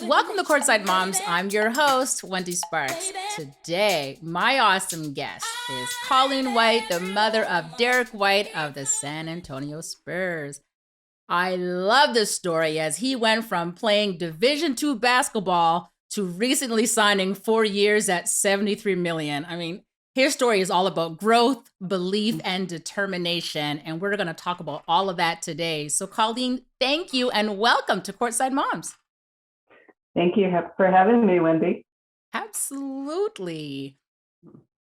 Welcome to Courtside Moms. I'm your host, Wendy Sparks. Today, my awesome guest is Colleen White, the mother of Derrick White of the San Antonio Spurs. I love this story as he went from playing Division II basketball to recently signing 4 years at $73 million. I mean, his story is all about growth, belief, and determination, and we're going to talk about all of that today. So, Colleen, thank you and welcome to Courtside Moms. Thank you for having me, Wendy. Absolutely.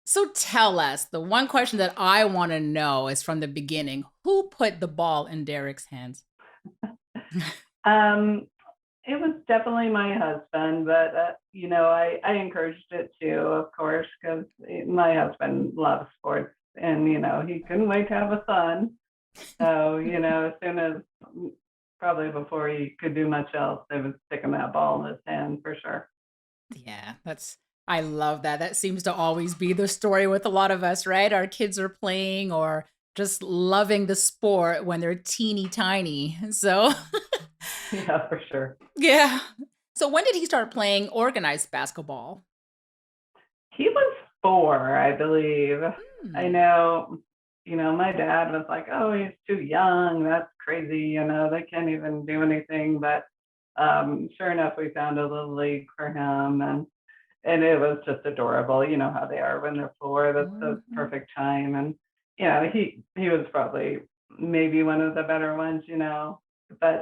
So tell us, the one question that I want to know is from the beginning, who put the ball in Derrick's hands? It was definitely my husband, but I encouraged it too, of course, because my husband loves sports, and he couldn't wait to have a son. So as soon as probably before he could do much else, they would stick him that ball in his hand for sure. Yeah, I love that. That seems to always be the story with a lot of us, right? Our kids are playing or just loving the sport when they're teeny tiny. So, Yeah, for sure. yeah. So when did he start playing organized basketball? He was 4, I believe. I know, my dad was like, "Oh, he's too young. That's crazy. They can't even do anything." But sure enough, we found a little league for him, and it was just adorable. You know how they are when they're 4. That's the perfect time. And he was probably maybe one of the better ones, but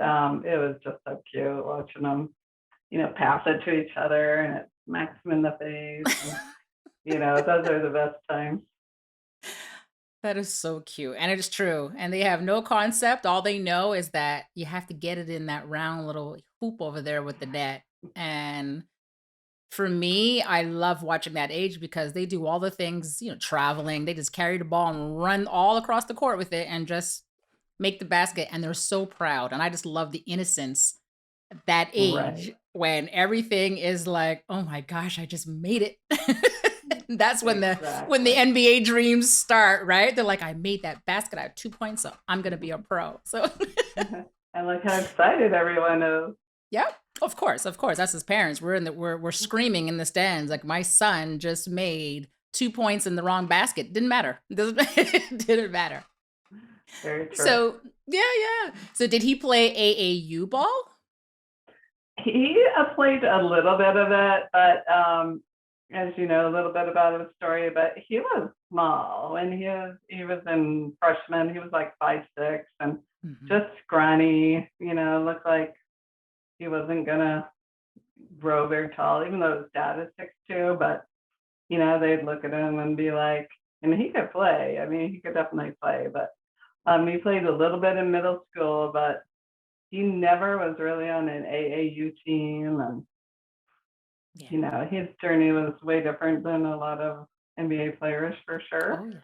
it was just so cute watching them, pass it to each other and it smacks them in the face. And, those are the best times. That is so cute. And it is true. And they have no concept. All they know is that you have to get it in that round little hoop over there with the net. And for me, I love watching that age because they do all the things, traveling. They just carry the ball and run all across the court with it and just make the basket. And they're so proud. And I just love the innocence at that age Right. when everything is like, oh my gosh, I just made it. That's when the Exactly. NBA dreams start, right? They're like, I made that basket. I have 2 points, so I'm gonna be a pro. So And look how excited everyone is. yeah, of course, of course. That's his parents. We're screaming in the stands. Like my son just made 2 points in the wrong basket. Didn't matter. Didn't matter. Very true. So yeah. So did he play AAU ball? He played a little bit of it, but as you know, a little bit about his story. But he was small when he was in freshman. He was like 5'6" and Mhm. just scrawny. Looked like he wasn't gonna grow very tall, even though his dad is 6'2". But they'd look at him and be like, and he could play. I mean, he could definitely play. But he played a little bit in middle school, but he never was really on an AAU team. And Yeah. his journey was way different than a lot of NBA players for Oh sure. yeah.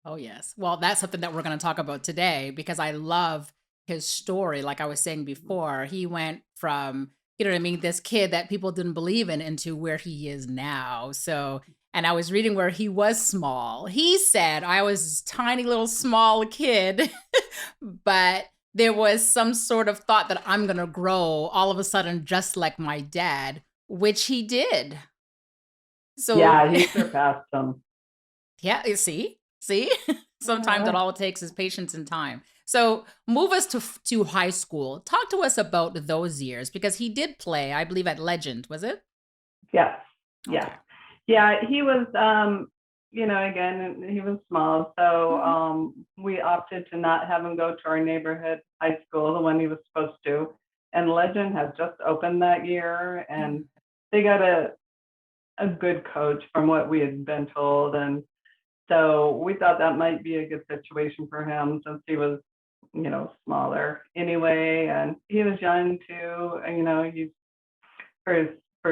Oh, yes. Well, that's something that we're going to talk about today because I love his story. Like I was saying before, he went from, you know what I mean, this kid that people didn't believe in into where he is now. So, and I was reading where he was small. He said, I was this tiny little small kid, but there was some sort of thought that I'm going to grow all of a sudden just like my dad, which he did. So, Yeah, he surpassed them. yeah, you see, sometimes Yeah. all it takes is patience and time. So move us to high school. Talk to us about those years because he did play, I believe, at Legend. Was it? Yes. Yes. Okay. Yeah, he was again, he was small. So Mhm. we opted to not have him go to our neighborhood high school, the one he was supposed to. And Legend had just opened that year, and Mm. they got a good coach from what we had been told. And so we thought that might be a good situation for him since he was, smaller anyway. And he was young too. And, he's for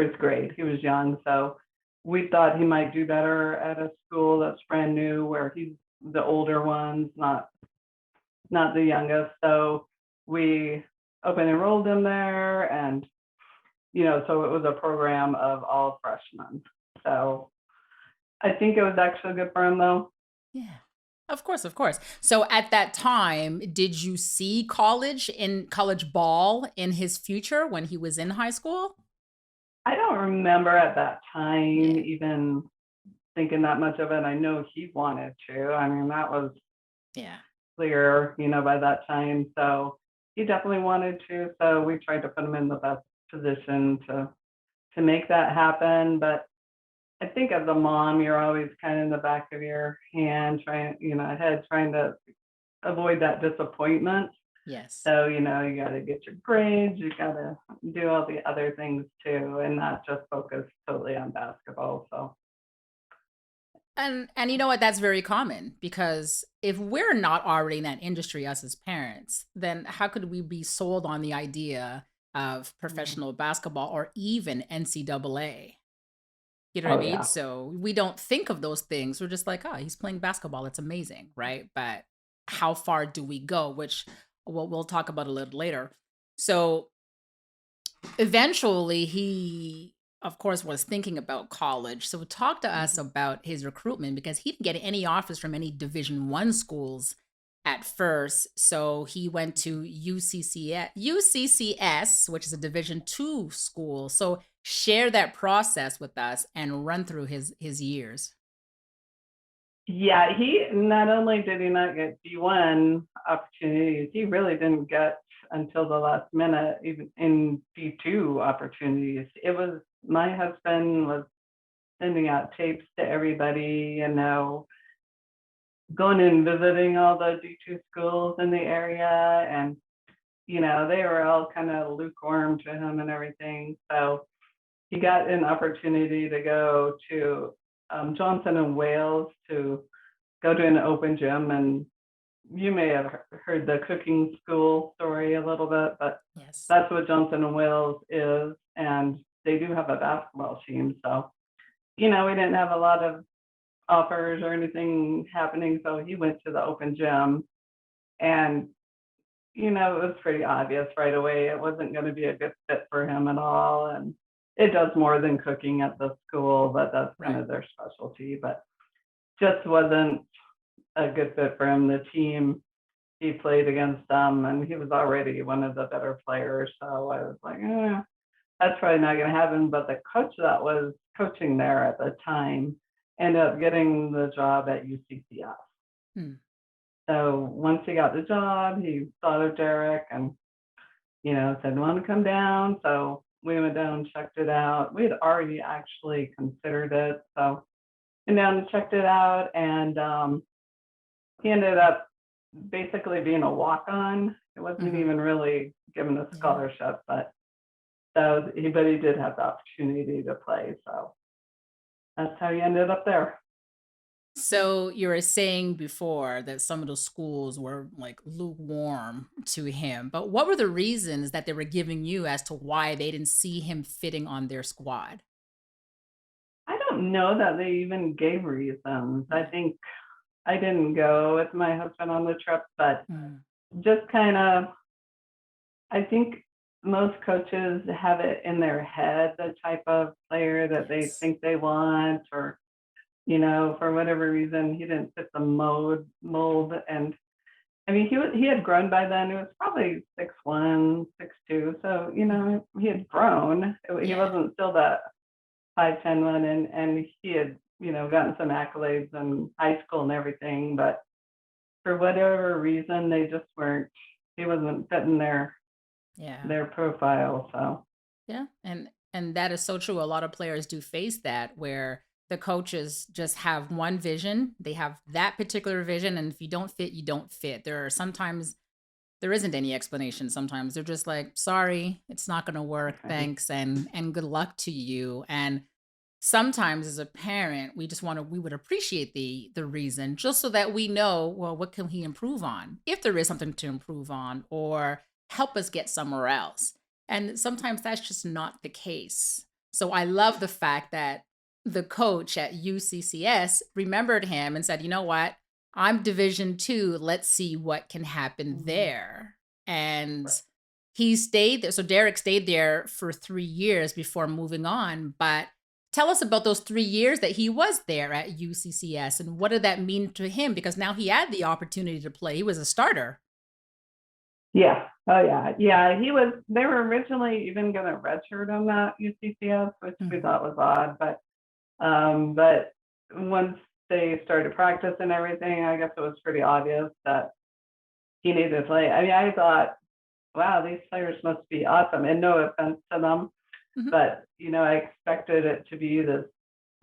his grade, he was young. So we thought he might do better at a school that's brand new where he's the older ones, not the youngest. So we open enrolled him there, and so it was a program of all freshmen. So I think it was actually good for him though. Yeah. Of course, of course. So at that time, did you see college ball in his future when he was in high school? I don't remember at that time Yeah. even thinking that much of it. I know he wanted to. I mean, that was Yeah. clear, by that time. So he definitely wanted to. So we tried to put him in the best position to make that happen. But I think as a mom, you're always kind of in the back of your hand, head trying to avoid that disappointment. Yes. So, you got to get your grades, you got to do all the other things too, and not just focus totally on basketball. So, And you know what? That's very common because if we're not already in that industry, us as parents, then how could we be sold on the idea of mm. professional basketball or even NCAA? You know what I Oh, mean? yeah. So we don't think of those things. We're just like, oh, he's playing basketball. It's amazing, right? But how far do we go? Which we'll talk about a little later. So eventually, he, of course, was thinking about college. So talk to us Mhm. about his recruitment because he didn't get any offers from any Division 1 schools at first. So he went to UCCS, which is a Division 2 school. So share that process with us and run through his years. Yeah, he not only did he not get D1 opportunities, he really didn't get until the last minute, even in D2 opportunities. It was my husband was sending out tapes to everybody, going and visiting all the D2 schools in the area. And, they were all kind of lukewarm to him and everything. So he got an opportunity to go to Johnson and Wales to go to an open gym. And you may have heard the cooking school story a little bit, but Yes. that's what Johnson and Wales is. And they do have a basketball team. So, we didn't have a lot of offers or anything happening. So he went to the open gym and, it was pretty obvious right away. It wasn't going to be a good fit for him at all. And it does more than cooking at the school, but that's kind Right. of their specialty. But just wasn't a good fit for him. The team he played against them, and he was already one of the better players. So I was like, that's probably not going to happen. But the coach that was coaching there at the time ended up getting the job at UCCS. Hmm. So once he got the job, he thought of Derrick and, said, want to come down? So we went down and checked it out. We had already actually considered it. So went down and checked it out. And he ended up basically being a walk-on. It wasn't Hmm. even really given a Yeah. scholarship, but he did have the opportunity to play. So that's how he ended up there. So you were saying before that some of the schools were like lukewarm to him, but what were the reasons that they were giving you as to why they didn't see him fitting on their squad? I don't know that they even gave reasons. I Yeah. think I didn't go with my husband on the trip, but Mm. just kind of, I think most coaches have it in their head, the type of player that they Yes. think they want, or, for whatever reason, he didn't fit the mold. And I mean, he had grown by then. He was probably 6'1", 6'2". So, Mhm. he had grown. He Yeah. wasn't still that 5'10" one, and he had, gotten some accolades in high school and everything, but for whatever reason, they just weren't. He wasn't fitting Yeah. their profile. So Yeah. And that is so true. A lot of players do face that where the coaches just have one vision. They have that particular vision and if you don't fit, you don't fit. There are sometimes there isn't any explanation sometimes. They're just like, "Sorry, it's not going to work. right. Thanks and good luck to you." And sometimes as a parent, we would appreciate the reason just so that we know, well, what can he improve on? If there is something to improve on or help us get somewhere else. And sometimes that's just not the case. So I love the fact that the coach at UCCS remembered him and said, "You know what? I'm Division 2. Let's see what can happen Mhm. there." And Right. he stayed there. So Derrick stayed there for 3 years before moving on, but tell us about those 3 years that he was there at UCCS, and what did that mean to him? Because now he had the opportunity to play. He was a starter. Yeah. Oh yeah. Yeah. They were originally even going to redshirt him at UCCS, which we Mhm. thought was odd, but once they started practice and everything, I guess it was pretty obvious that he needed to play. I mean, I thought, wow, these players must be awesome. And no offense to them, Mhm. but I expected it to be this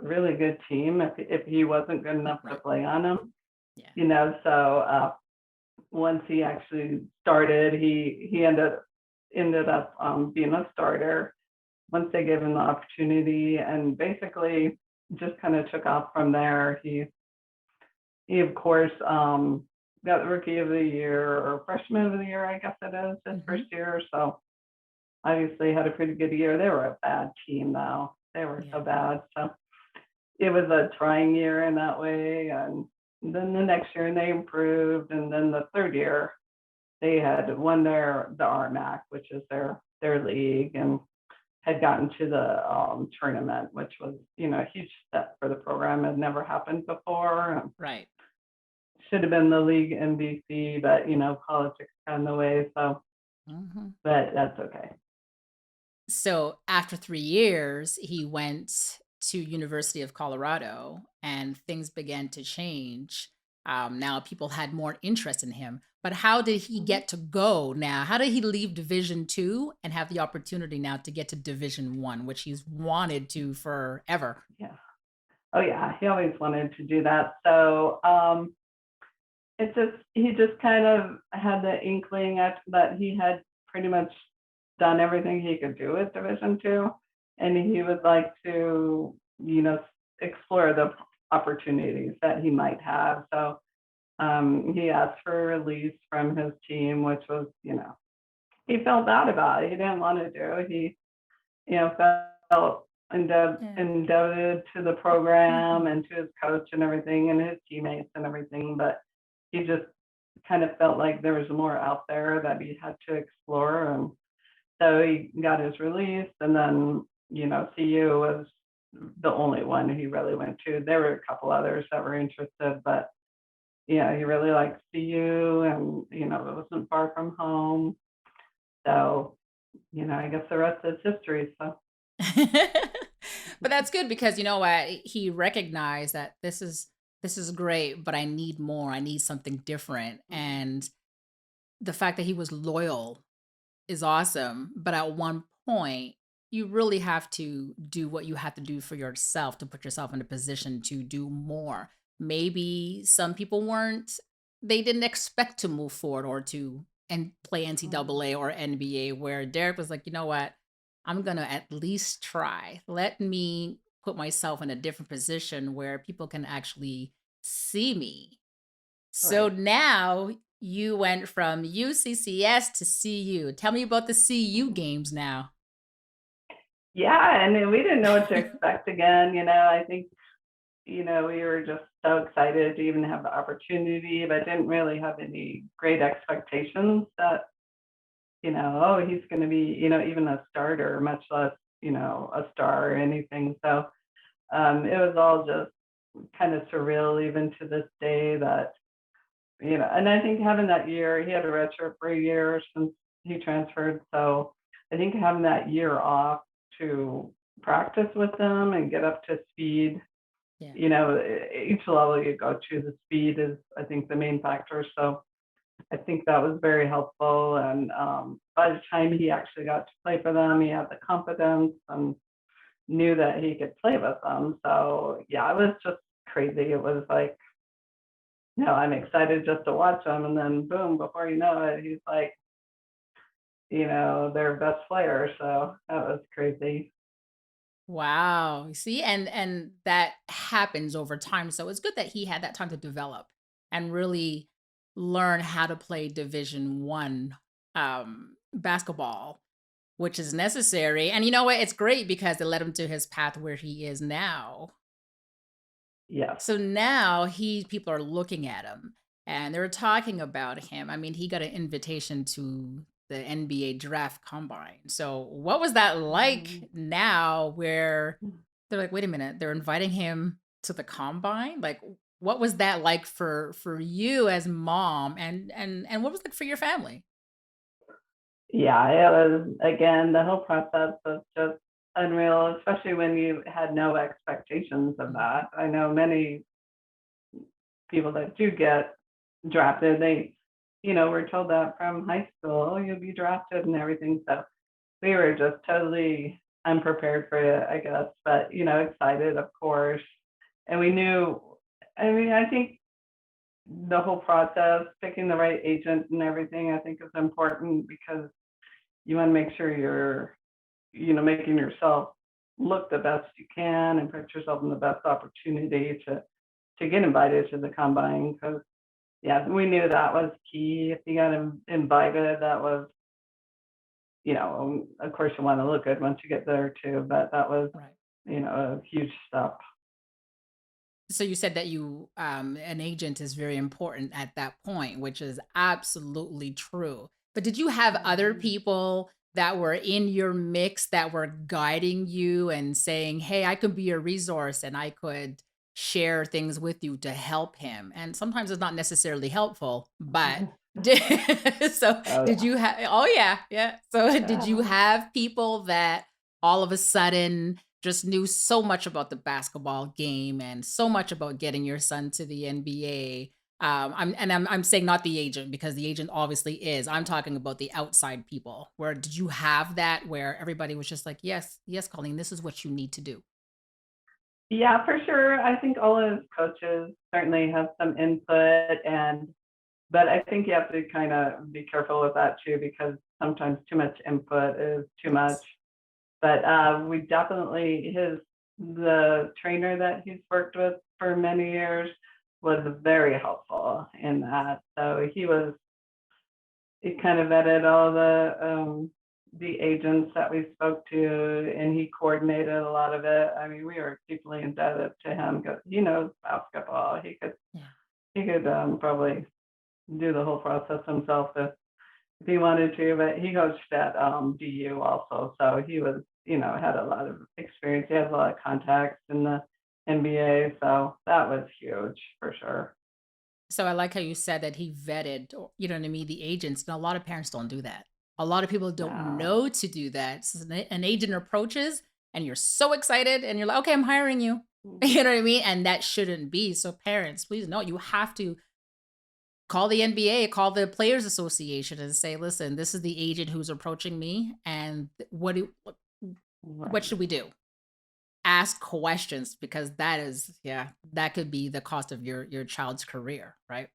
really good team if he wasn't good enough to Right. play on them. Yeah. So once he actually started, he ended up being a starter once they gave him the opportunity, and basically just kind of took off from there. He of course got the rookie of the year or freshman of the year, I guess it is, his first Mhm. year. So obviously had a pretty good year. They were a bad team though. They were Yeah. so bad. So it was a trying year in that way. And then the next year they improved. And then the third year they had won the RMAC, which is their league, and had gotten to the tournament, which was a huge step for the program. It had never happened before. Right. Should have been the league NBC, but politics got in the way. So, Mhm. but that's okay. So after 3 years, he went to University of Colorado, and things began to change. Now people had more interest in him. But how did he Mhm. get to go now? How did he leave Division 2 and have the opportunity now to get to Division 1, which he's wanted to forever? Yeah. Oh yeah, he always wanted to do that. So he just kind of had the inkling that he had pretty much done everything he could do with Division 2, and he would like to explore the opportunities that he might have. So he asked for a release from his team, which was he felt bad about it. He didn't want to do. Felt Yeah. indebted to the program Mhm. and to his coach and everything and his teammates and everything, but he just kind of felt like there was more out there that he had to explore. And so he got his release, and then CU was the only one he really went to. There were a couple others that were interested, but yeah, he really liked CU, and it wasn't far from home. So I guess the rest is history. So But that's good because you know what? He recognized that this is great, but I need more. I need something different. mhm. And the fact that he was loyal is awesome, but at one point, you really have to do what you have to do for yourself to put yourself in a position to do more. Maybe some people they didn't expect to move forward or to and play Mhm. NCAA or NBA, where Derek was like, you know what? I'm going to at least try. Let me put myself in a different position where people can actually see me. So Right. now you went from UCCS to CU. Tell me about the CU Mhm. games now. Yeah, and then we didn't know what to expect again. I think we were just so excited to even have the opportunity, but didn't really have any great expectations that oh, he's going to be even a starter, much less a star or anything. So it was all just kind of surreal even to this day that and I think having that year, he had a redshirt for a year since he transferred. So I think having that year off to practice with them and get up to speed, Yeah. each level you go to, the speed is, I think, the main factor. So I think that was very helpful. And by the time he actually got to play for them, he had the confidence and knew that he could play with them. So yeah, it was just crazy. It was like, I'm excited just to watch him. And then boom, before you know it, he's like, their best player. So that was crazy. Wow. You see, and that happens over time. So it's good that he had that time to develop and really learn how to play Division 1 basketball, which is necessary. And you know what? It's great because it led him to his path where he is now. Yes. So now people are looking at him and they're talking about him. I mean, he got an invitation to the NBA draft combine. So what was that like Mhm. now where They're like, "Wait a minute, they're inviting him to the combine?" Like, what was that like for you as mom, and what was it like for your family? Yeah, it was, again, the whole process was just unreal, especially when you had no expectations of Mhm. that. I know many people that do get drafted, they, were told that from high school, "Oh, you'll be drafted," and everything. So we were just totally unprepared for it, I guess, but, excited, of course. And we knew, I mean, I think the whole process, picking the right agent and everything, I think is important because you want to make sure you're, making yourself look the best you can and put yourself in the best opportunity to get invited to the combine. Because yeah, we knew that was key. If you got invited, that was, of course you want to look good once you get there too, but that was, Right. a huge step. So you said that an agent is very important at that point, which is absolutely true. But did you have other Mhm. people that were in your mix that were guiding you and saying, "Hey, I could be a resource and I could share things with you to help him." And sometimes it's not necessarily helpful, but so Oh did yeah. you have oh yeah, yeah. So did you Yeah. have people that all of a sudden just knew so much about the basketball game and so much about getting your son to the NBA. I'm saying not the agent because the agent obviously is. I'm talking about the outside people. Where did you have that where everybody was just like, "Yes, yes, Colleen, this is what you need to do." Yeah, for sure. I think all of his coaches certainly have some input, but I think you have to kind of be careful with that too because sometimes too much input is too much. Yes. But we definitely the trainer that he's worked with for many years was very helpful in that. So he kind of vetted all the agents that we spoke to, and he coordinated a lot of it. I mean, we are deeply indebted to him because he knows basketball. Yeah. He could probably do the whole process himself if he wanted to, but he coached at DU also, so he was, had a lot of experience. He has a lot of contacts in the NBA, so that was huge for sure. So I like how you said that he vetted, or, you know what I mean, the agents. And a lot of parents don't do that. A lot of people don't No. know to do that. So an agent approaches and you're so excited and you're like, "Okay, I'm hiring you." You know what I mean? And that shouldn't be. So parents, please know you have to call the NBA, call the Players Association and say, "Listen, this is the agent who's approaching me and what Right. should we do?" Ask questions because that is yeah, that could be the cost of your child's career, right?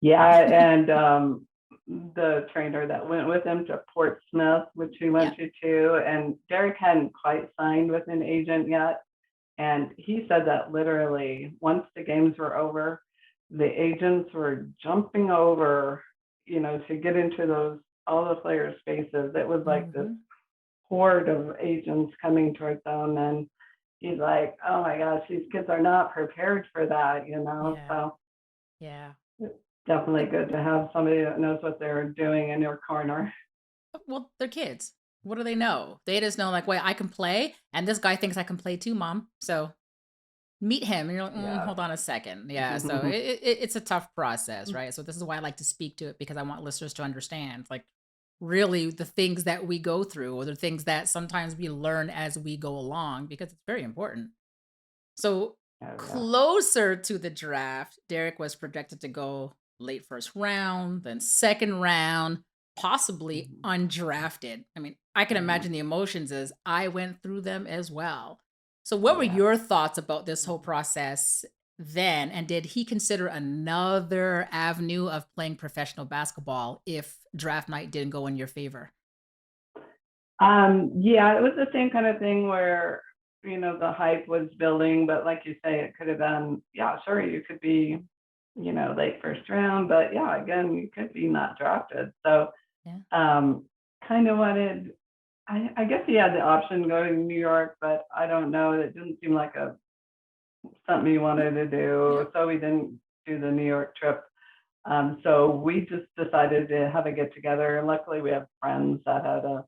Yeah, and the trainer that went with him to Portsmouth, which he Yeah. went to too, and Derrick hadn't quite signed with an agent yet. And he said that literally once the games were over, the agents were jumping over, to get into those all the players' spaces. It was like this Mhm. horde of agents coming towards them. And he's like, "Oh my gosh, these kids are not prepared for that." Yeah. So Yeah. it's definitely But good to have somebody that knows what they're doing in your corner. well, they're kids. What do they know? They just know like, "Wait, I can play, and this guy thinks I can play too, mom." So, meet him, and you're like, Yeah. "Hold on a second." Yeah, so it's a tough process, right? So this is why I like to speak to it because I want listeners to understand, like, really the things that we go through or the things that sometimes we learn as we go along because it's very important. So Oh yeah. closer to the draft, Derek was projected to go late first round, then second round, possibly Mhm. undrafted. I mean, I can Mhm. imagine the emotions as I went through them as well. So, what were Yeah. your thoughts about this whole Mhm. process then? And did he consider another avenue of playing professional basketball if draft night didn't go in your favor? Yeah, it was the same kind of thing where, the hype was building, but like you say, it could have been, yeah, sure, you could be, late first round, but yeah, again, you could be not drafted. So, Yeah. um, kind of wanted, I guess he had the option to go to New York, but I don't know. It didn't seem like something he wanted to Yeah. do. So we didn't do the New York trip. So we just decided to have a get together. And luckily, we have friends that had a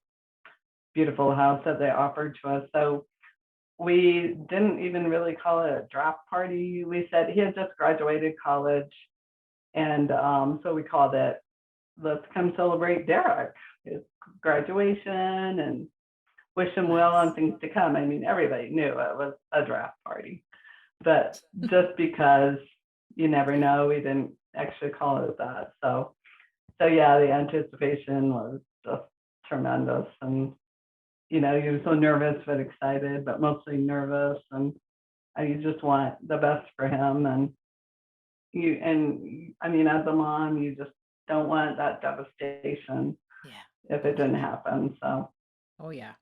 beautiful house that they offered to us. So we didn't even really call it a draft party. We said he had just graduated college, and so we called it "Let's Come Celebrate Derrick, his graduation, and wish him well on Nice. things to come." I mean, everybody knew it was a draft party, but just because you never know, we didn't actually call it that. So yeah, the anticipation was just tremendous, and you were so nervous but excited, but mostly nervous, and you just want the best for him, and I mean, as a mom, you just don't want that devastation Yeah. if it didn't happen. So Oh, yeah.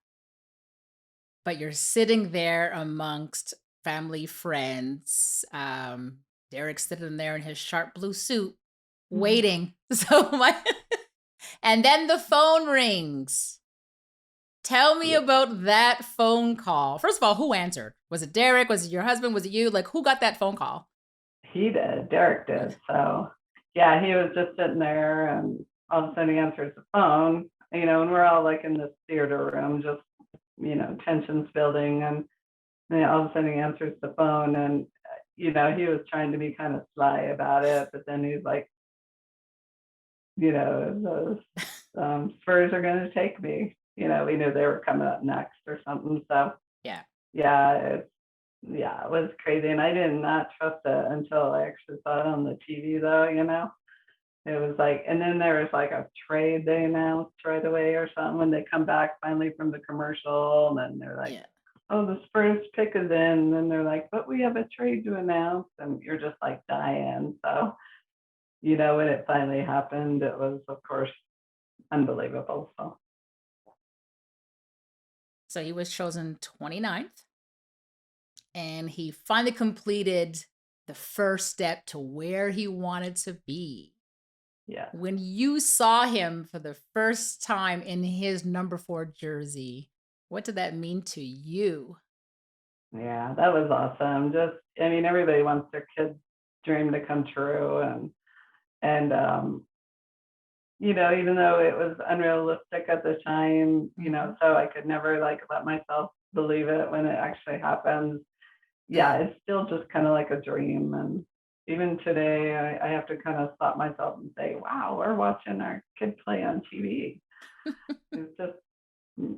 But you're sitting there amongst family, friends. Derek's sitting there in his sharp blue suit, waiting. So my and then the phone rings. Tell me yeah, about that phone call. First of all, who answered? Was it Derek? Was it your husband? Was it you? Like, who got that phone call? he did. Derrick did. So yeah, he was just sitting there, and all of a sudden he answers the phone. And we're all like in this theater room, just tensions building, and all of a sudden he answers the phone, and he was trying to be kind of sly about it, but then he's like, those Spurs are going to take me. We knew they were coming up next or something. So Yeah. yeah, it was crazy, and I did not trust it until I actually saw it on the TV, though. It was like, and then there was like a trade they announced right away or something when they come back finally from the commercial, and then they're like, Yeah. "Oh, the Spurs pick is in," and then they're like, "But we have a trade to announce," and you're just like dying. So when it finally happened, it was, of course, unbelievable. So So he was chosen 29th, and he finally completed the first step to where he wanted to be. yeah, When you saw him for the first time in his number 4 jersey, what did that mean to you? yeah, that was awesome. Just, I mean, everybody wants their kid's dream to come true, and even though it was unrealistic at the time, Mhm. so I could never like let myself believe it when it actually happens. Yeah, it's still just kind of like a dream. And even today, I have to kind of stop myself and say, wow, we're watching our kid play on TV. It's just,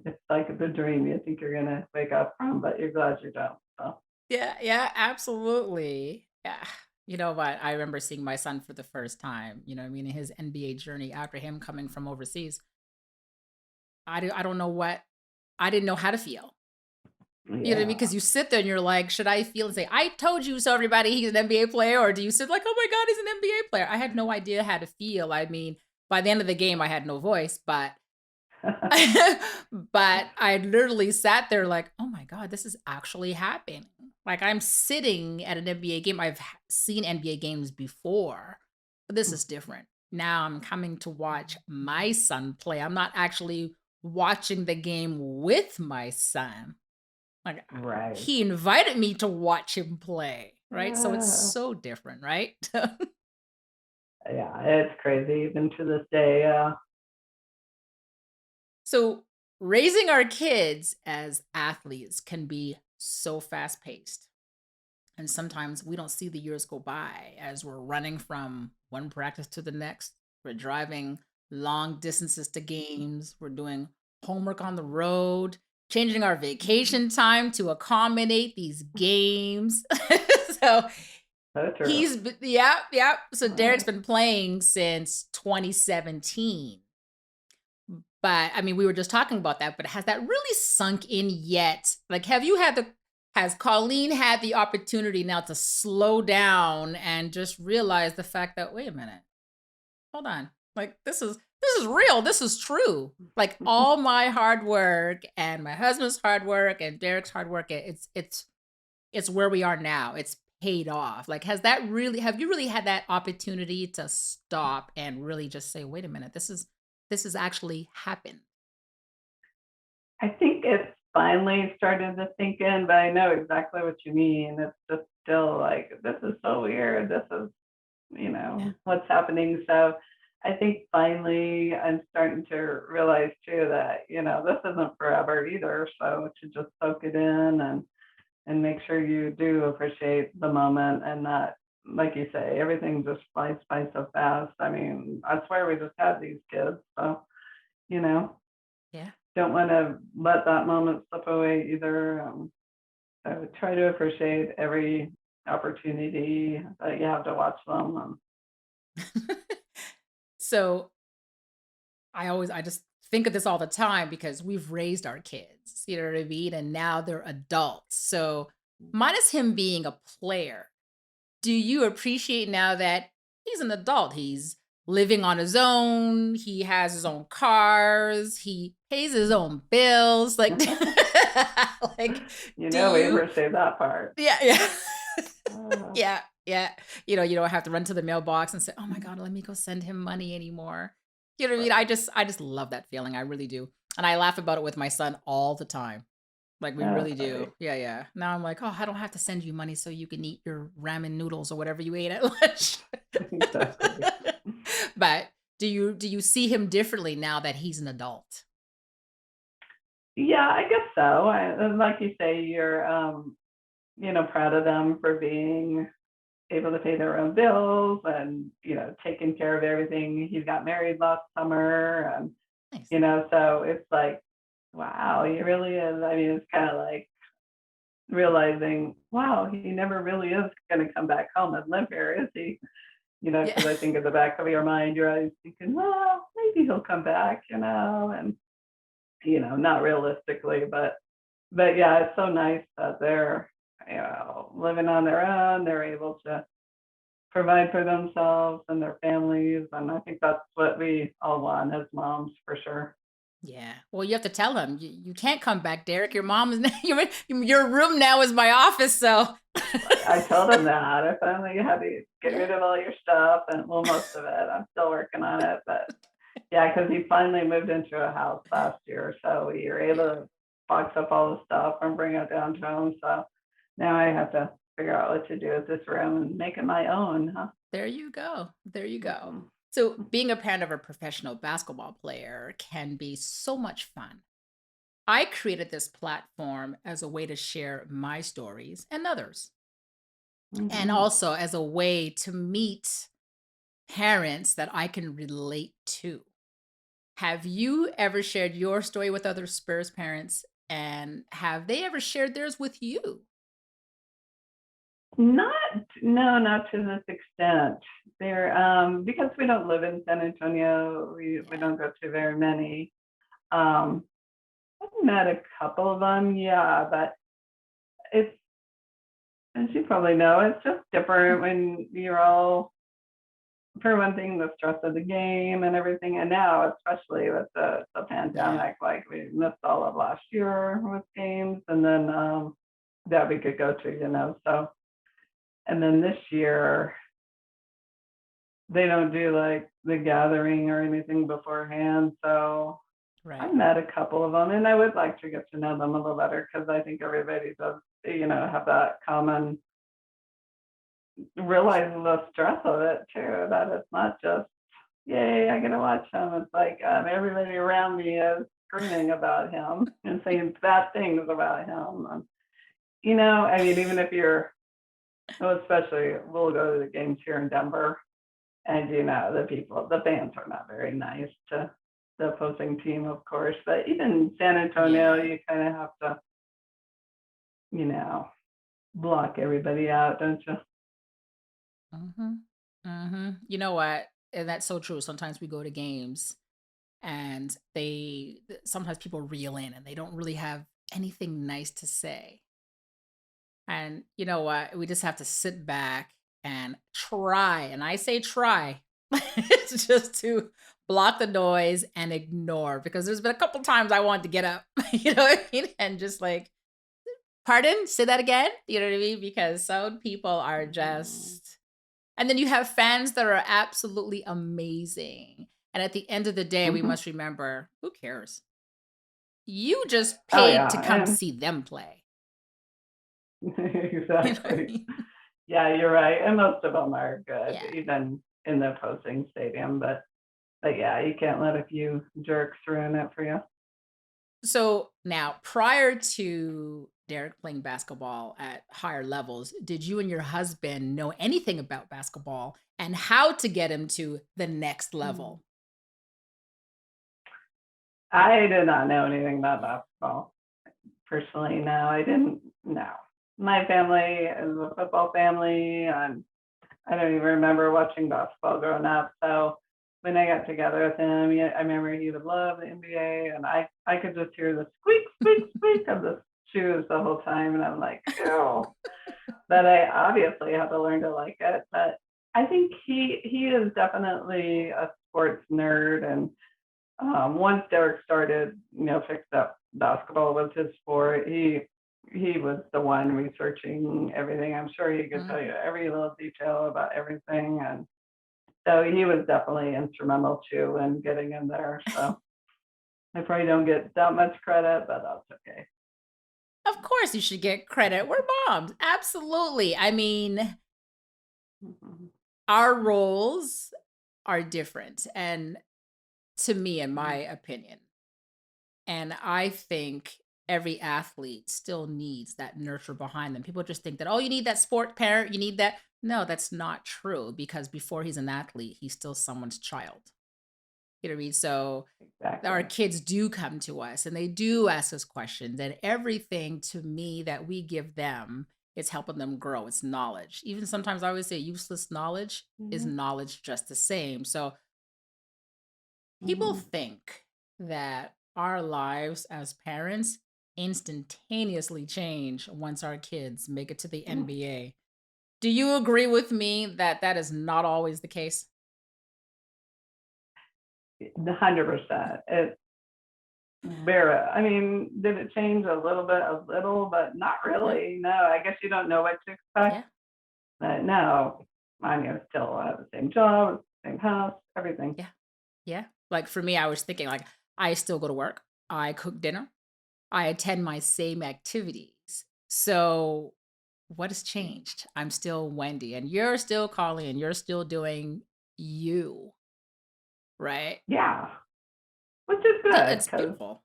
it's like the dream you think you're going to wake up from, but you're glad you don't. So, Yeah, yeah, absolutely. Yeah. You know what? I remember seeing my son for the first time, what I mean, in his NBA journey after him coming from overseas. I don't know what I didn't know how to feel. You know what I mean? yeah. Because you sit there and you're like, should I feel and say, I told you so, everybody, he's an NBA player? Or do you sit like, oh my God, he's an NBA player? I had no idea how to feel. I mean, by the end of the game, I had no voice, but but I literally sat there like, oh my God, this is actually happening. Like I'm sitting at an NBA game. I've seen NBA games before, but this is different. Now I'm coming to watch my son play. I'm not actually watching the game with my son. Like Right. he invited me to watch him play, right? So it's Uh, so different, right? yeah, it's crazy even to this day. So raising our kids as athletes can be so fast paced. And sometimes we don't see the years go by as we're running from one practice to the next. We're driving long distances to games. We're doing homework on the road, changing our vacation time to accommodate these games. So So true. yeah, yeah. So Derek's Uh, been playing since 2017. But I mean, we were just talking about that, but has that really sunk in yet? Like, has Colleen had the opportunity now to slow down and just realize the fact that, wait a minute, hold on. Like, this is real. This is true. Like all my hard work and my husband's hard work and Derek's hard work, it's where we are now. It's paid off. Like, have you really had that opportunity to stop and really just say, wait a minute, this is actually happened? I think it's finally started to sink in, but I know exactly what you mean. It's just still like, this is so weird. This is, Yeah. what's happening. So I think finally I'm starting to realize too that, this isn't forever either. So to just soak it in, and, and make sure you do appreciate the moment and not, like you say, everything just flies by so fast. I mean, I swear we just had these kids. So, you know, Yeah. don't want to let that moment slip away either. So try to appreciate every opportunity that you have to watch them. So I just think of this all the time because we've raised our kids, you know what I mean? And now they're adults. So minus him being a player, do you appreciate now that he's an adult? He's living on his own, he has his own cars, he pays his own bills. Like, like, do We you? appreciate that part. Yeah, yeah. Uh, Yeah, yeah. You don't have to run to the mailbox and say, "Oh my god, let me go send him money anymore." You know what I mean? right. I just love that feeling. I really do. And I laugh about it with my son all the time. Like we That's really do. right. Yeah, yeah. Now I'm like, "Oh, I don't have to send you money so you can eat your ramen noodles or whatever you ate at lunch." Exactly. But do you see him differently now that he's an adult? Yeah, I guess so. Like you say, you're, proud of them for being able to pay their own bills and, taking care of everything. He got married last summer, and, Nice. so it's like, wow, he really is. I mean, it's kind of like realizing, wow, he never really is going to come back home and live here, is he? Yeah. Because I think in the back of your mind, you're always thinking, well, maybe he'll come back, and not realistically, but yeah, it's so nice that they're living on their own. They're able to provide for themselves and their families, and I think that's what we all want as moms for sure. Yeah. Well, you have to tell him you can't come back, Derek. Your mom is your room now is my office. So I told him that if only you had to get yeah, rid of all your stuff, and well, most of it. I'm still working on it, but yeah, because he finally moved into a house last year, so we were able yeah. to box up all the stuff and bring it down to him. So now I have to figure out what to do with this room and make it my own, huh? There you go. There you go. Mhm. So being a parent of a professional basketball player can be so much fun. I created this platform as a way to share my stories and others, and Mhm. also as a way to meet parents that I can relate to. Have you ever shared your story with other Spurs parents? And have they ever shared theirs with you? Not, no, not to this extent. There, because we don't live in San Antonio, we Yeah. don't go to very many. Um, I've met a couple of them, yeah, but it's, as you probably know, it's just different when you're all, for one thing, the stress of the game and everything, and now especially with the Yeah. pandemic, like we missed all of last year with games, and then that we could go to, so, and then this year they don't do like the gathering or anything beforehand. So I Right. met a couple of them, and I would like to get to know them a little better because I think everybody does, have that common, realize the stress of it too. That it's not just, yay, I get to watch him. It's like everybody around me is screaming about him and saying bad things about him. And, I mean, even if you're, well, especially we'll go to the games here in Denver. And the fans are not very nice to the opposing team, of course. But even San Antonio, Yeah. you kind of have to, you know, block everybody out, don't you? Mm-hmm. Mm-hmm. You know what? And that's so true. Sometimes we go to games and sometimes people reel in and they don't really have anything nice to say. And you know what? We just have to sit back and try. And I say try. It's just to block the noise and ignore because there's been a couple times I wanted to get up, you know what I mean? And just like, pardon, say that again. You know what I mean? Because some people are Mhm. just, and then you have fans that are absolutely amazing. And at the end of the day, we Mhm. must remember who cares? You just Oh paid to yeah, come and see them play. You know what I exactly. mean? Yeah, you're right. And most of them are good, Yeah. even in the opposing stadium. But yeah, you can't let a few jerks ruin it for you. So now, prior to Derrick playing basketball at higher levels, did you and your husband know anything about basketball and how to get him to the next Mm. level? I did not know anything about basketball. Personally, no, I didn't. No. My family is a football family, and I don't even remember watching basketball growing up. So when I got together with him, yeah, I remember he would love the NBA, and I could just hear the squeak, squeak, squeak of the shoes the whole time, and I'm like, oh. But I obviously had to learn to like it. But I think he is definitely a sports nerd, and once Derrick started, fixed up basketball was his sport. He was the one researching everything. I'm sure he could Mm. tell you every little detail about everything, and so he was definitely instrumental too in getting in there. So I probably don't get that much credit, but that's okay. Of course, you should get credit. We're moms. Absolutely. I mean, Mhm. our roles are different. And to me, in my Mhm. opinion, and I think every athlete still needs that nurture behind them. People just think that, oh, you need that sport parent, you need that. No, that's not true because before he's an athlete, he's still someone's child. You know what I mean? So our Exactly. kids do come to us and they do ask us questions, and everything to me that we give them is helping them grow. It's knowledge. Even sometimes I always say useless knowledge is Mhm. knowledge just the same. So people Mhm. think that our lives as parents instantaneously change once our kids make it to the Mhm. NBA. Do you agree with me that that is not always the case? 100%. It's very, I mean, did it change a little bit, but not Yeah. really. No, I guess you don't know what to expect. Yeah. But no, mine is still have the same job, same house, everything. Yeah. Yeah. Like for me, I was thinking like I still go to work. I cook dinner. I attend my same activities. So what has changed? I'm still Wendy and you're still Colleen and you're still doing you, right? Yeah, which is So good it's because, beautiful.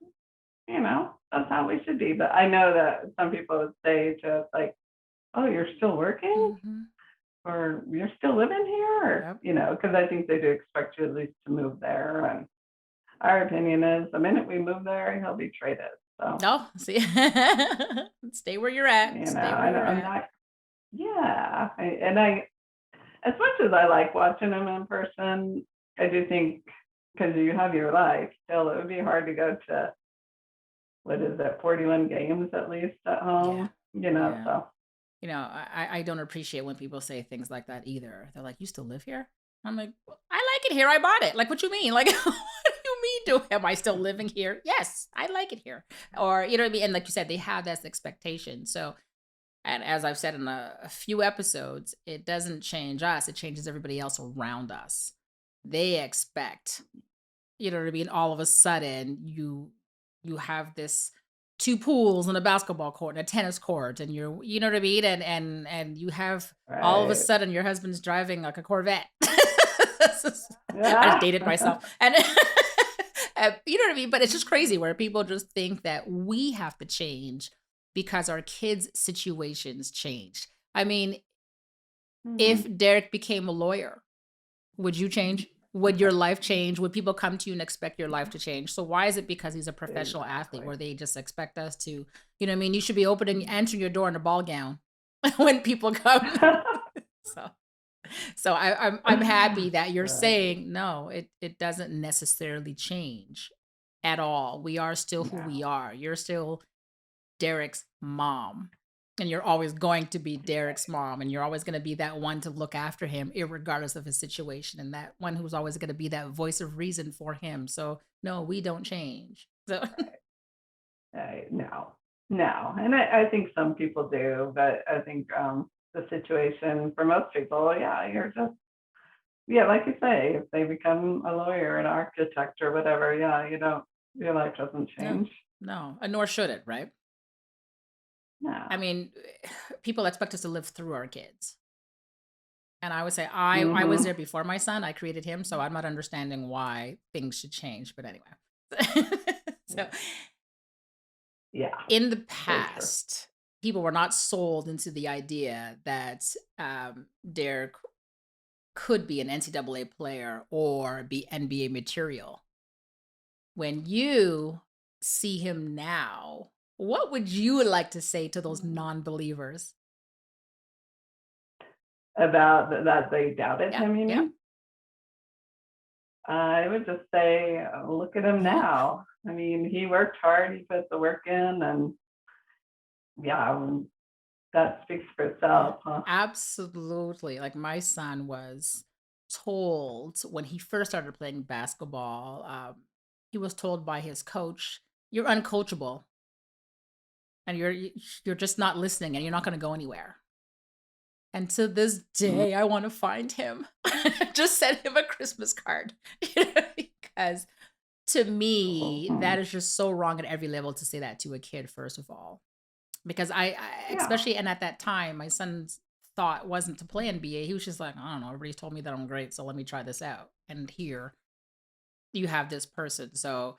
that's how we should be. But I know that some people would say to us, like, oh, you're still working Mhm. or you're still living here? Or, Yep. because I think they do expect you at least to move there. And our opinion is the minute we move there, he'll be traded. So, No, see, stay where you're at. Stay where you're I'm at. not, yeah. As much as I like watching him in person, I do think because you have your life, still, it would be hard to go to, what is it, 41 games at least at Yeah. home, Yeah. so. I don't appreciate when people say things like that either. They're like, "You still live here?" I'm like, "Well, I like it here. I bought it." Like, what you mean? Like, what do you mean? Am I still living here? Yes, I like it here. Or you know what I mean? And like you said, they have that expectation. So, and as I've said in a few episodes, it doesn't change us. It changes everybody else around us. They expect, you know what I mean? All of a sudden, you have this two pools and a basketball court and a tennis court, and you're, you know what I mean? And you have all of a Right. sudden your husband's driving like a Corvette. I just Yeah. dated myself, and you know what I mean. But it's just crazy where people just think that we have to change because our kids' situations changed. I mean, if Mhm. Derek became a lawyer, would you change? Would your life change? Would people come to you and expect your life to change? So why is it because he's a professional athlete Exactly. where they just expect us to, you know what I mean? You should be opening, answering your door in a ball gown when people come. So, so I'm happy that you're Right. saying no. It doesn't necessarily change at all. We are still who we No. are. You're still Derek's mom. And you're always going to be Derek's mom, and you're always going to be that one to look after him, regardless of his situation, and that one who's always going to be that voice of reason for him. So, no, we don't change. So, No, no, and I think some people do, but I think the situation for most people, yeah, you're just, yeah, like you say, if they become a lawyer, an architect, or whatever, yeah, you don't, your life doesn't no, change. no, and nor should it, right? I No. mean, people expect us to live through our kids. And I would say I was Hmm. there before my son. I created him, so I'm not understanding why things should change. But anyway, so Yeah, in the very true. past, people were not sold into the idea that Derrick could be an NCAA player or be NBA material. When you see him now, what would you like to say to those non-believers? About that they doubted Yep, him, you yep. mean? I would just say, look at him now. I mean, he worked hard, he put the work in, and yeah, that speaks for itself, huh? Absolutely. Like my son was told when he first started playing basketball, he was told by his coach, "You're uncoachable, and you're just not listening, and you're not going to go anywhere." And to this Mm, day, I want to find him. Just send him a Christmas card, because to me, mhm. that is just so wrong at every level to say that to a kid. First of all, because I Yeah, especially and at that time, my son's thought wasn't to play NBA. He was just like, I don't know, everybody's told me that I'm great, so let me try this out. And here you have this person. So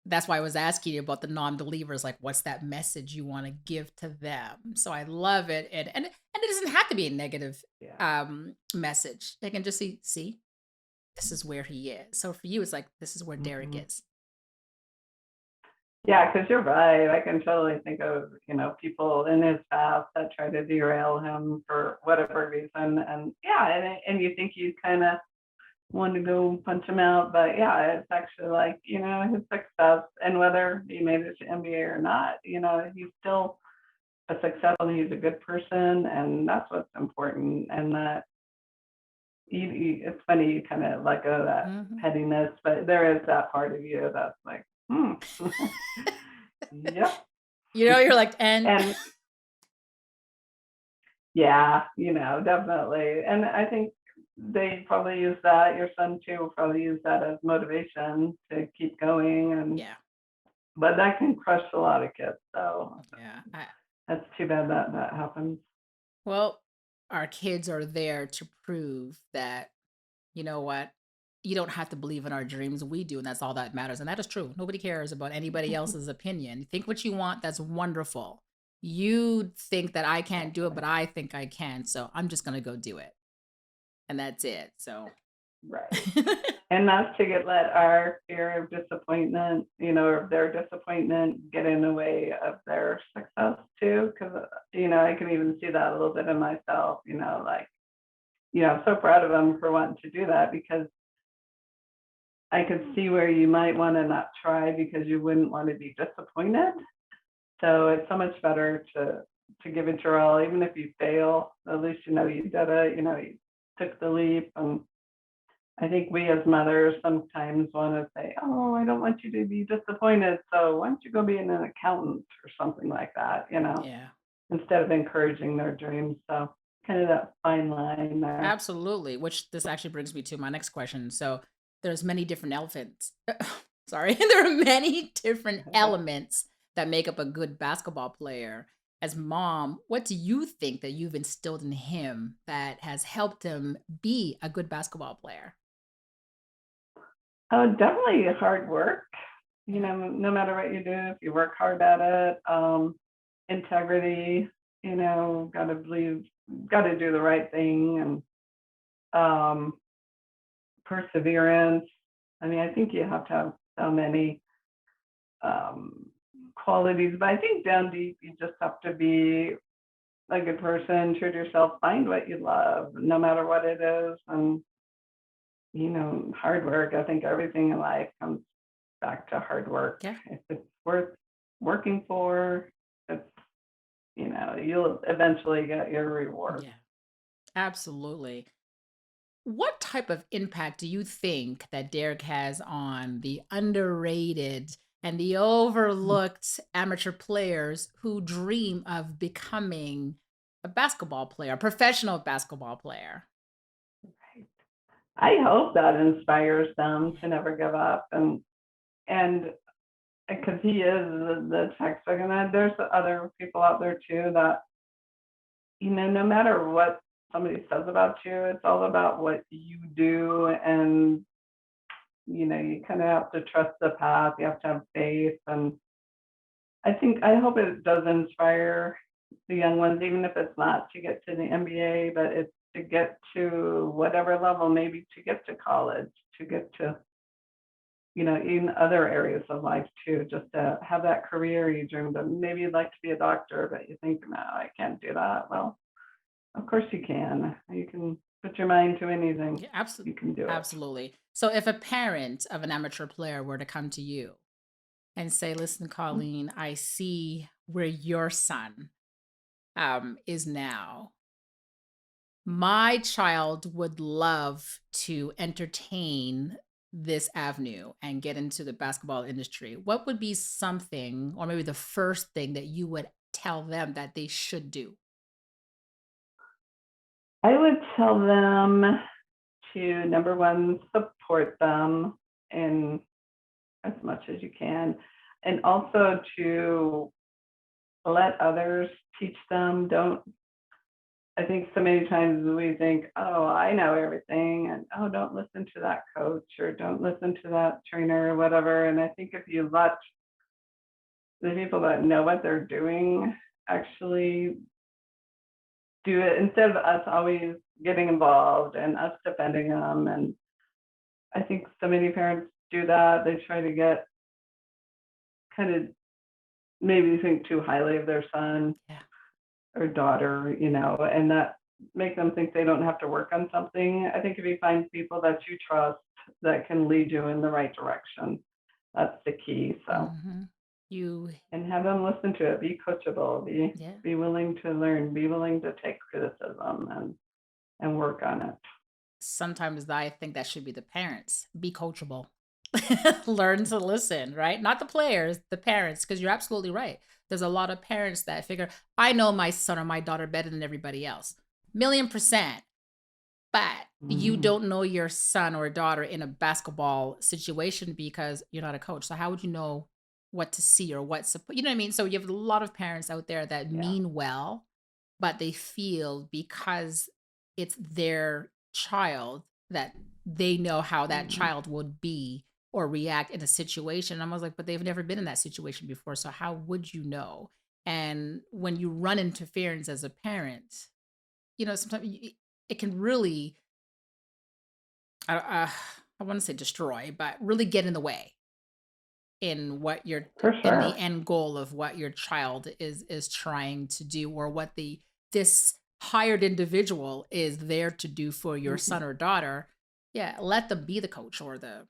that's why I was asking you about the non-believers, like what's that message you want to give to them? So I love it. And it doesn't have to be a negative yeah. message. They can just see, this is where he is. So for you, it's like this is where Derek Mhm. is. Yeah, because you're right. I can totally think of, people in his past that try to derail him for whatever reason. And yeah, and you think you kind of want to go punch him out, but yeah, it's actually like, his success and whether he made it to NBA or not, he's still a successful and he's a good person, and that's what's important. And that it's funny you kind of let go of that Mhm. pettiness, but there is that part of you that's like, yep. You're like, and And yeah, definitely. And I think they probably use that, your son too will probably use that as motivation to keep going. And yeah, but that can crush a lot of kids. So yeah. that's too bad that that happens. Well, our kids are there to prove that, you know what, you don't have to believe in our dreams. We do, and that's all that matters. And that is true. Nobody cares about anybody else's opinion. Think what you want. That's wonderful. You think that I can't do it, Exactly. but I think I can. So I'm just going to go do it. And that's it. So, Right. And not to let our fear of disappointment, or their disappointment get in the way of their success too. Because, I can even see that a little bit in myself, like, I'm so proud of them for wanting to do that because I could see where you might want to not try because you wouldn't want to be disappointed. So it's so much better to give it your all, even if you fail. At least you know you did it. You took the leap. And I think we as mothers sometimes want to say, "Oh, I don't want you to be disappointed. So why don't you go be an accountant or something like that?" yeah, Instead of encouraging their dreams. So kind of that fine line there. absolutely. Which this actually brings me to my next question. So there's many different elephants. Sorry, there are many different elements that make up a good basketball player. As mom, what do you think that you've instilled in him that has helped him be a good basketball player? Oh, definitely hard work. Yeah. No matter what you do, if you work hard at it, integrity, got to believe, got to do the right thing, and perseverance. I mean, I think you have to have so many um, qualities, but I think down deep, you just have to be a good person, true to yourself, find what you love, no matter what it is, and hard work. I think everything in life comes back to hard work. Yeah. If it's worth working for, it's you'll eventually get your reward. Yeah. Absolutely. What type of impact do you think that Derek has on the underrated and the overlooked amateur players who dream of becoming a basketball player, a professional basketball player? I hope that inspires them to never give up, and because he is the textbook, and then there's other people out there too that no matter what somebody says about you, it's all about what you do, and you kind of have to trust the path. You have to have faith, and I hope it does inspire. the young ones, even if it's not to get to the NBA, but it's to get to whatever level, maybe to get to college, to get to, in other areas of life too, just to have that career you dreamed of. Maybe you'd like to be a doctor, but you think, no, I can't do that. Well, of course you can. You can put your mind to anything. Yeah, absolutely. You can do it. Absolutely. So if a parent of an amateur player were to come to you and say, listen, Colleen, I see where your son is now. My child would love to entertain this avenue and get into the basketball industry. What would be something, or maybe the first thing that you would tell them that they should do? I would tell them to, number one, support them in as much as you can, and also to let others teach them. Don't I think so many times we think, oh, I know everything, and oh, don't listen to that coach or don't listen to that trainer or whatever. And I think if you let the people that know what they're doing actually do it, instead of us always getting involved and us defending them. And I think so many parents do that. They try to get kind of maybe think too highly of their son Yeah. or daughter, and that make them think they don't have to work on something. I think if you find people that you trust that can lead you in the right direction, that's the key. So, Hmm. You, and have them listen to it, be coachable, be yeah. be willing to learn, be willing to take criticism and work on it. Sometimes I think that should be the parents. Be coachable. Learn to listen, right? Not the players, the parents, because you're absolutely right. There's a lot of parents that figure, I know my son or my daughter better than everybody else. Million percent. But you Mhm. don't know your son or daughter in a basketball situation because you're not a coach. So how would you know what to see or what support? You know what I mean? So you have a lot of parents out there that Yeah. mean well, but they feel because it's their child that they know how that Mhm. child would be or react in a situation. I was like, but they've never been in that situation before. So how would you know? And when you run interference as a parent, sometimes it can really, I I want to say destroy, but really get in the way in what you're For in the sure. end goal of what your child is trying to do, or what the this hired individual is there to do for your Mhm. son or daughter. Yeah, let them be the coach or the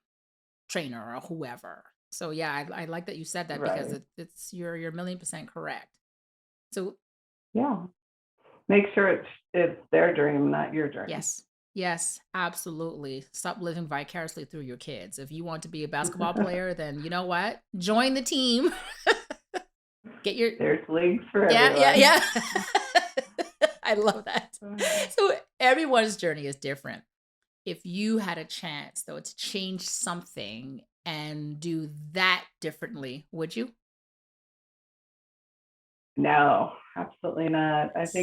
trainer or whoever. So yeah, I like that you said that because Right. it's you're 1,000,000% correct. So Yeah. Make sure it's their dream, not your dream. yes. Yes, absolutely. Stop living vicariously through your kids. If you want to be a basketball player, then you know what? Join the team. Get your There's leagues for yeah, yeah, everyone. yeah. I love that. So everyone's journey is different. If you had a chance though to change something and do that differently, would you? No, absolutely not. Yes.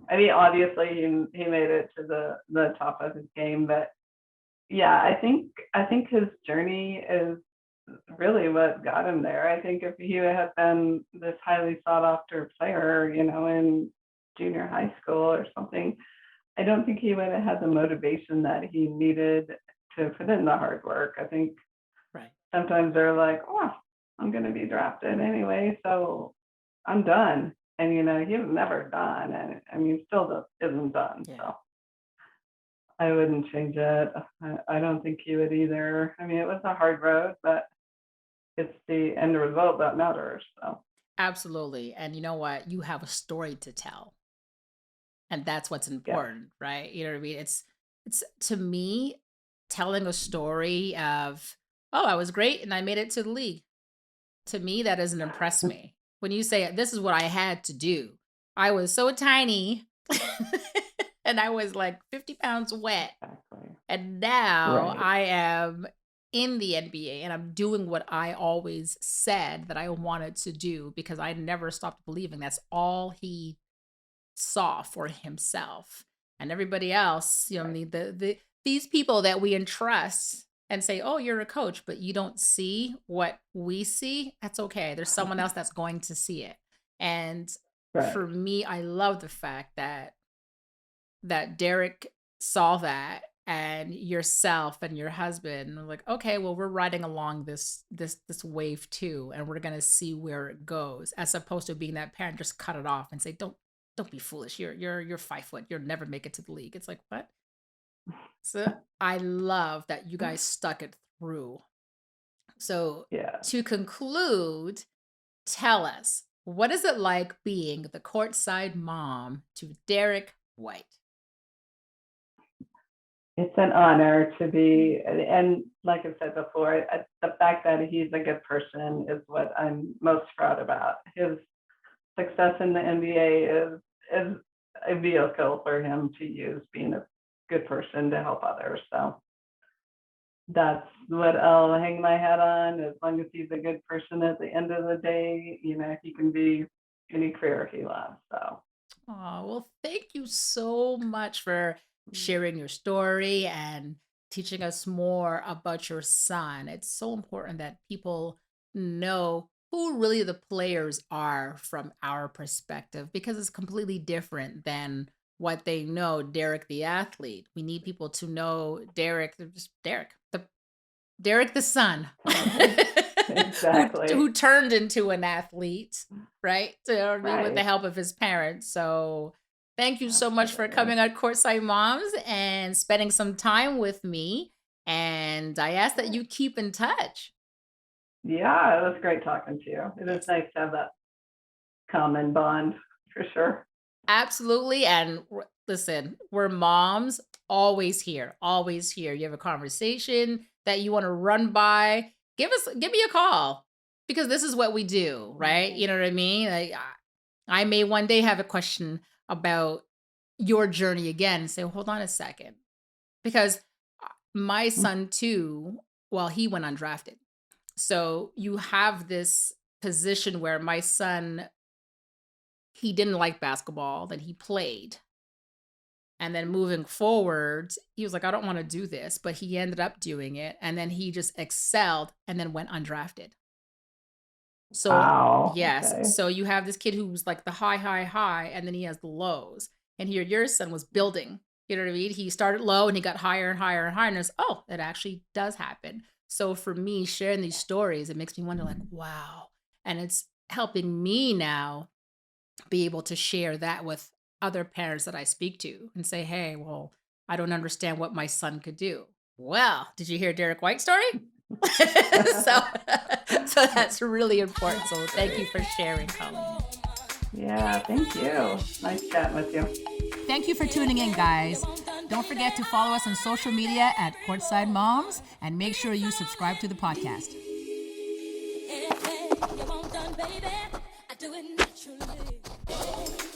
I mean, obviously he made it to the top of his game, but yeah, I think his journey is really what got him there. I think if he had been this highly sought after player, in junior high school or something, I don't think he would have had the motivation that he needed to put in the hard work. I think Right. sometimes they're like, oh, I'm going to be drafted anyway, so I'm done. And he was never done, and I mean, still isn't done. Yeah. So I wouldn't change it. I don't think he would either. I mean, it was a hard road, but it's the end result that matters. So Absolutely. And you know what? You have a story to tell. And that's what's yes. important, right? You know what I mean? It's to me telling a story of, oh, I was great and I made it to the league. To me, that doesn't impress me. When you say this is what I had to do, I was so tiny and I was like 50 pounds wet. Exactly. And now Right. I am in the NBA and I'm doing what I always said that I wanted to do because I never stopped believing that's all he saw for himself. And everybody else, I Right. mean, these people that we entrust and say, "Oh, you're a coach," but you don't see what we see. That's okay. There's someone else that's going to see it. And Right. for me, I love the fact that Derrick saw that, and yourself and your husband were like, okay, well, we're riding along this wave too, and we're gonna see where it goes, as opposed to being that parent just cut it off and say, don't be foolish. You're 5 foot. You'll never make it to the league. It's like, what? So I love that you guys stuck it through. So Yeah. to conclude, tell us, what is it like being the courtside mom to Derrick White? It's an honor to be, and like I said before, the fact that he's a good person is what I'm most proud about. His success in the NBA is a vehicle for him to use, being a good person to help others. So that's what I'll hang my hat on. As long as he's a good person at the end of the day, he can be any career he loves. So, Oh, well, thank you so much for sharing your story and teaching us more about your son. It's so important that people know who really the players are from our perspective, because it's completely different than what they know Derrick the athlete. We need people to know Derrick, just Derrick the son, exactly. who turned into an athlete, right? So, with the Right. help of his parents. So thank you so much for Absolutely. coming on Courtside Moms and spending some time with me. And I ask that you keep in touch. Yeah, it was great talking to you. It is Yes, nice to have that common bond for sure. absolutely. And listen, we're moms, always here, always here. You have a conversation that you want to run by, give me a call, because this is what we do, right? Right. You know what I mean? I may one day have a question about your journey again and say, hold on a second. Because my son, too, well, he went undrafted. So you have this position where my son, he didn't like basketball, that he played. And then moving forward, he was like, I don't want to do this. But he ended up doing it. And then he just excelled and then went undrafted. So, Wow. yes. Okay. So you have this kid who's like the high, high, high, and then he has the lows. And here your son was building. You know what I mean? He started low and he got higher and higher and higher. And it's, oh, it actually does happen. So for me, sharing these stories, it makes me wonder, like, wow. And it's helping me now be able to share that with other parents that I speak to and say, hey, well, I don't understand what my son could do. Well, did you hear Derrick White's story? so, so that's really important. So thank you for sharing, Colleen. Yeah, thank you. Nice chatting with you. Thank you for tuning in, guys. Don't forget to follow us on social media at Courtside Moms, and make sure you subscribe to the podcast. You want done, baby? I do it naturally.